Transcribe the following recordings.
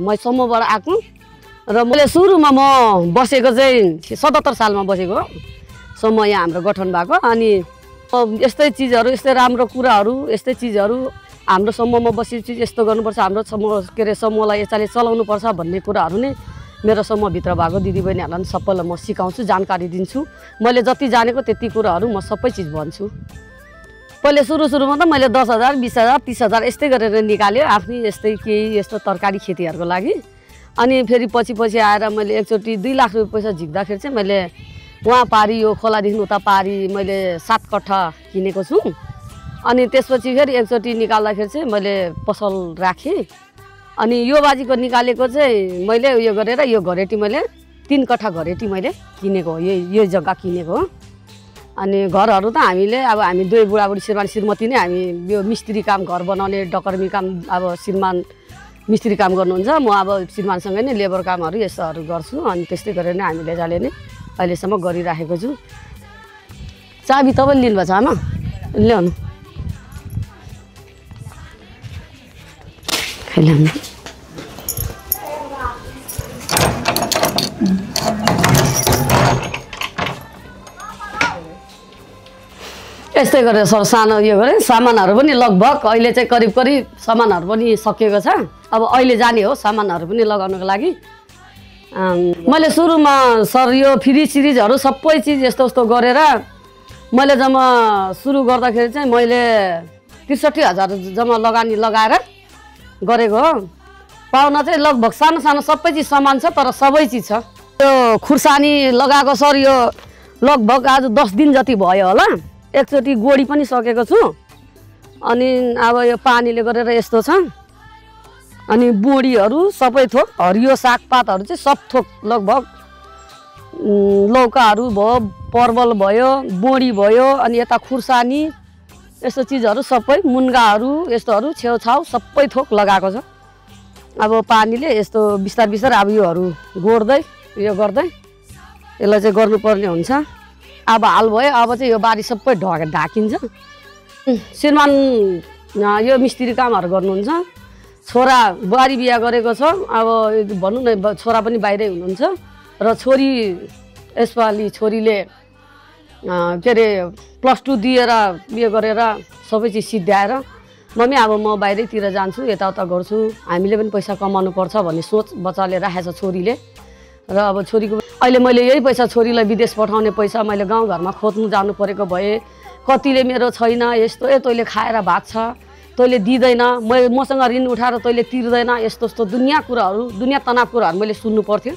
म समूहबाट आएको र मैले सुरुमा म बसेको चाहिँ 77 सालमा बसेको समूह यहाँ हाम्रो गठन भएको। अनि यस्तै चिजहरू, यस्तै राम्रो कुराहरू, यस्तै चिजहरू हाम्रो समूहमा बसेपछि यस्तो गर्नुपर्छ, हाम्रो समूह के अरे समूहलाई यसरी चलाउनुपर्छ भन्ने कुराहरू नै मेरो समूहभित्र भएको दिदीबहिनीहरूलाई सबैलाई म सिकाउँछु, जानकारी दिन्छु। मैले जति जानेको त्यति कुराहरू म सबै चिज भन्छु। पहिले सुरुमा त मैले 10,000, 20,000, 30,000 यस्तै गरेर निकाल्यो आफ्नै यस्तै केही यस्तो तरकारी खेतीहरूको लागि। अनि फेरि पछि आएर मैले एकचोटि 2 लाख रुपियाँ पैसा झिक्दाखेरि चाहिँ मैले वहाँ पारी यो खोलादेखि उता पारी मैले 7 कट्ठा किनेको छु। अनि त्यसपछि फेरि एकचोटि निकाल्दाखेरि चाहिँ मैले पसल राखेँ। अनि यो बाजीको निकालेको चाहिँ मैले उयो गरेर यो घरेटी मैले 3 कट्ठा घरेटी मैले किनेको हो, यो जग्गा किनेको हो। अनि घरहरू त हामीले अब हामी 2 बुढाबुढी श्रीमान श्रीमती नै हामी यो मिस्त्री काम, घर बनाउने डकर्मी काम, अब श्रीमान मिस्त्री काम गर्नुहुन्छ, म अब श्रीमानसँगै नै लेबर कामहरू यस्तोहरू गर्छु। अनि त्यस्तै गरेर नै हामीले जाले नै अहिलेसम्म गरिराखेको छु। चाबी तपाईँ लिनुभएको छ आमा? ल्याउनु ल्याउनु। यस्तै गरेर सर सानो यो गरेँ। सामानहरू पनि लगभग अहिले चाहिँ करिब सामानहरू पनि सकिएको छ। अब अहिले जाने हो सामानहरू पनि लगाउनको लागि। मैले सुरुमा सर यो फ्रिज सिरिजहरू सबै चिज यस्तो गरेर मैले जम्मा सुरु गर्दाखेरि चाहिँ मैले 63,000 जम्मा लगानी लगाएर गरेको हो। पाउन चाहिँ लगभग सानो सबै चिज सामान छ, तर सबै चिज छ। यो खुर्सानी लगाएको सर यो लगभग आज 10 दिन जति भयो होला। एकचोटि गोडी पनि सकेको छु। अनि अब यो पानीले गरेर यस्तो छ। अनि बोडीहरू सबै थोक, हरियो सागपातहरू चाहिँ सब थोक लगभग लौकाहरू भयो, परवल भयो, बोडी भयो, अनि यता खुर्सानी यस्तो चिजहरू सबै, मुन्गाहरू यस्तोहरू छेउछाउ सबै थोक लगाएको छ। अब पानीले यस्तो बिस्तार अब योहरू गोड्दै यो गर्दै यसलाई चाहिँ गर्नुपर्ने हुन्छ। अब हाल भयो, अब चाहिँ यो बारी सबै ढाकिन्छ। श्रीमान यो मिस्त्री कामहरू गर्नुहुन्छ। छोरा बुहारी बिहा गरेको छ। अब भनौँ न छोरा पनि बाहिरै हुनुहुन्छ र छोरी यसपालि छोरीले के अरे +2 दिएर उयो गरेर सबै चिज सिद्ध्याएर मम्मी अब म बाहिरैतिर जान्छु, यताउता गर्छु, हामीले पनि पैसा कमाउनु पर्छ भन्ने सोच बच्चाले राखेछ छोरीले। र अब छोरीको अहिले मैले यही पैसा छोरीलाई विदेश पठाउने पैसा मैले गाउँघरमा खोज्नु जानु परेको भए कतिले मेरो छैन यस्तो, तैँले खाएर भात छ, तैँले दिँदैन, मसँग ऋण उठाएर तैँले तिर्दैन, यस्तो दुनियाँ कुराहरू, दुनियाँ तनाव कुराहरू मैले सुन्नु पर्थ्यो।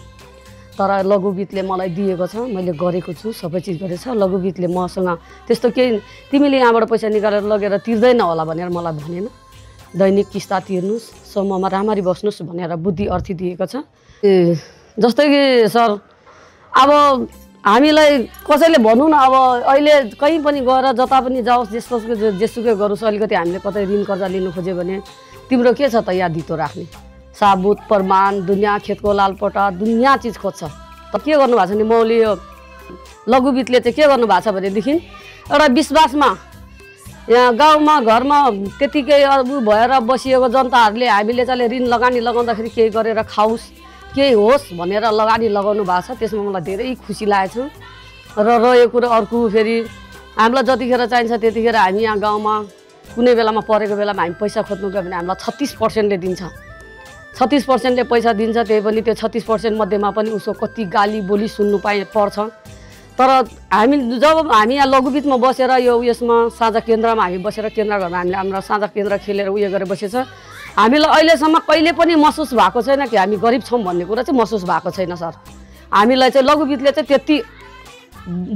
तर लघुवित्तले मलाई दिएको छ, मैले गरेको छु, सबै चिज गरेको छ। लघुवित्तले मसँग त्यस्तो केही तिमीले यहाँबाट पैसा निकालेर लगेर तिर्दैन होला भनेर मलाई भनेन। दैनिक किस्ता तिर्नुहोस्, समूहमा राम्ररी बस्नुहोस् भनेर बुद्धि अर्थी दिएको छ। जस्तै कि सर अब हामीलाई कसैले भनौँ न, अब अहिले कहीँ पनि गएर जता पनि जाओस्, जेसुकै गरोस्, अलिकति हामीले कतै ऋण कर्जा लिनु खोज्यो भने तिम्रो के छ त यहाँ धितो राख्ने, साबुत प्रमाण, दुनियाँ खेतको लालपटा, दुनियाँ चिज खोज्छ। त के गर्नुभएको छ नि मौली यो लघुवित्तले चाहिँ के गर्नुभएको छ भनेदेखि एउटा विश्वासमा यहाँ गाउँमा घरमा त्यतिकै उ भएर बसिएको जनताहरूले हामीले चाहिँ ऋण लगानी लगाउँदाखेरि केही गरेर खाओस्, केही होस् भनेर लगानी लगाउनु भएको छ। त्यसमा मलाई धेरै खुसी लागेको छ। र यो कुरो अर्को फेरि हामीलाई जतिखेर चाहिन्छ त्यतिखेर हामी यहाँ गाउँमा कुनै बेलामा परेको बेलामा हामी पैसा खोज्नु गयो भने हामीलाई 36%ले दिन्छ। 36%ले पैसा दिन्छ। त्यही पनि त्यो 36% मध्येमा पनि उसको कति गाली बोली सुन्नु पर्छ। तर जब हामी यहाँ लघुवित्तमा बसेर यो उयसमा साझा केन्द्रमा हामी बसेर केन्द्र घरमा हामीले हाम्रो साझा केन्द्र खेलेर उयो गरेर बसेछ, हामीलाई अहिलेसम्म कहिले पनि महसुस भएको छैन कि हामी गरिब छौँ भन्ने कुरा चाहिँ महसुस भएको छैन सर। हामीलाई चाहिँ लघुवित्तले चाहिँ त्यति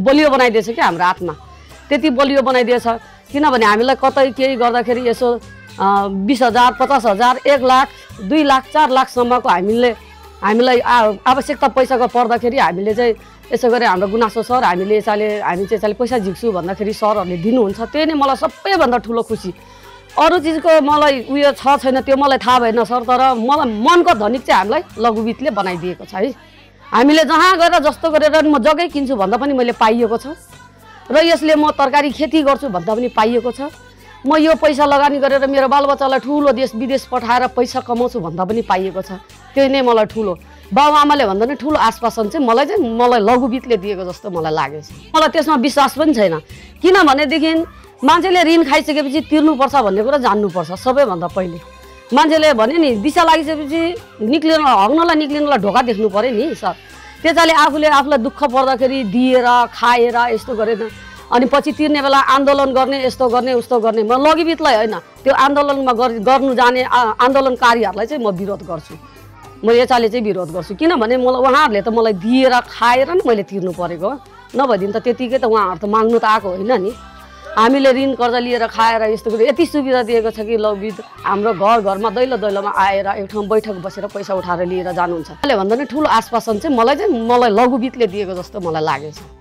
बलियो बनाइदिएछ कि हाम्रो आत्मा त्यति बलियो बनाइदिएछ। किनभने हामीलाई कतै केही गर्दाखेरि यसो 20,000, 50,000, 1 लाख, 2 लाख, 4 लाखसम्मको हामीलाई आवश्यकता पैसाको पर्दाखेरि हामीले चाहिँ यसो गरे हाम्रो गुनासो सर हामी चाहिँ पैसा झिक्छु भन्दाखेरि सरहरूले दिनुहुन्छ। त्यही नै मलाई सबैभन्दा ठुलो खुसी। अरू चिजको मलाई उयो छ छैन त्यो मलाई थाहा भएन सर, तर मलाई मनको धनिक चाहिँ हामीलाई लघुवित्तले बनाइदिएको छ है। हामीले जहाँ गएर जस्तो गरेर म जग्गै किन्छु भन्दा पनि मैले पाइएको छ, र यसले म तरकारी खेती गर्छु भन्दा पनि पाइएको छ। म यो पैसा लगानी गरेर मेरो बालबच्चालाई ठुलो देश विदेश पठाएर पैसा कमाउँछु भन्दा पनि पाइएको छ। त्यही नै मलाई ठुलो बाबुआमाले भन्दा नि ठुलो आश्वासन चाहिँ मलाई लघुवित्तले दिएको जस्तो मलाई लागेको छ। मलाई त्यसमा विश्वास पनि छैन, किनभनेदेखि मान्छेले ऋण खाइसकेपछि तिर्नुपर्छ भन्ने कुरा जान्नुपर्छ सबैभन्दा पहिले। मान्छेले भने नि दिशा लागिसकेपछि निक्लिनलाई ढोका देख्नु पर्यो नि सर। त्यसैले आफूलाई दुःख पर्दाखेरि दिएर खाएर यस्तो गरेन, अनि पछि तिर्ने बेला आन्दोलन गर्ने यस्तो गर्ने उस्तो गर्ने। म लघुवित्तलाई होइन, त्यो आन्दोलनमा गर्नु जाने आन्दोलनकारीहरूलाई चाहिँ म विरोध गर्छु। म यचाले चाहिँ विरोध गर्छु, किनभने उहाँहरूले त मलाई दिएर खाएर नि मैले तिर्नु परेको हो, नभएदेखि त त्यतिकै त उहाँहरू त माग्नु त आएको होइन नि। हामीले ऋण कर्जा लिएर खाएर यस्तो गरेर यति सुविधा दिएको छ कि लघुवित्त हाम्रो घरमा दैलोमा आएर एक ठाउँ बैठक बसेर पैसा उठाएर लिएर जानुहुन्छ। त्यसले भन्दा नि ठुलो आश्वासन चाहिँ मलाई लघुवित्तले दिएको जस्तो मलाई लागेको छ।